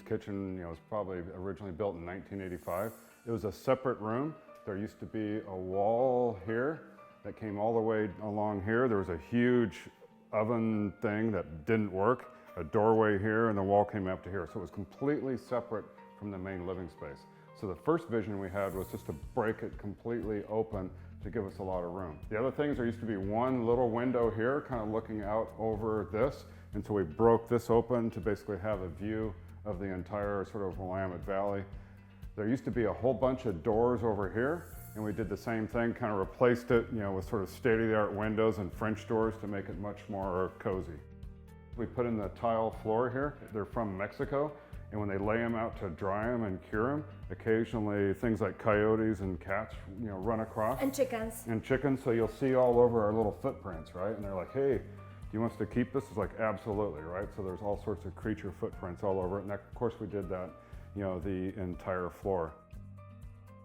kitchen, was probably originally built in 1985. It was a separate room. There used to be a wall here that came all the way along here. There was a huge oven thing that didn't work, a doorway here, and the wall came up to here. So it was completely separate from the main living space. So the first vision we had was just to break it completely open to give us a lot of room. The other things, there used to be one little window here kind of looking out over this, and so we broke this open to basically have a view of the entire sort of Willamette Valley. There used to be a whole bunch of doors over here, and we did the same thing, kind of replaced it, with sort of state-of-the-art windows and French doors to make it much more cozy. We put in the tile floor here. They're from Mexico, and when they lay them out to dry them and cure them, occasionally things like coyotes and cats, run across. And chickens. And chickens, so you'll see all over our little footprints, right? And they're like, hey, do you want us to keep this? It's like, absolutely, right? So there's all sorts of creature footprints all over it. And of course we did that, the entire floor.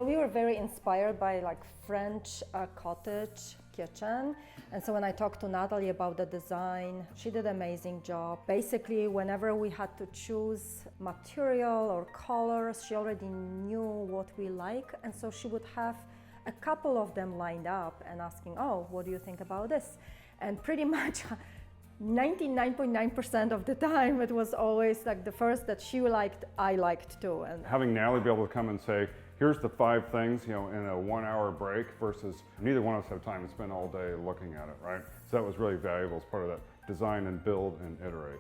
We were very inspired by French cottage kitchen. And so when I talked to Natalie about the design, she did an amazing job. Basically, whenever we had to choose material or colors, she already knew what we like. And so she would have a couple of them lined up and asking, oh, what do you think about this? And pretty much 99.9% of the time, it was always the first that she liked, I liked too. And having Natalie be able to come and say, here's the 5 things, in a 1-hour break versus neither one of us have time to spend all day looking at it, right? So that was really valuable as part of that design and build and iterate.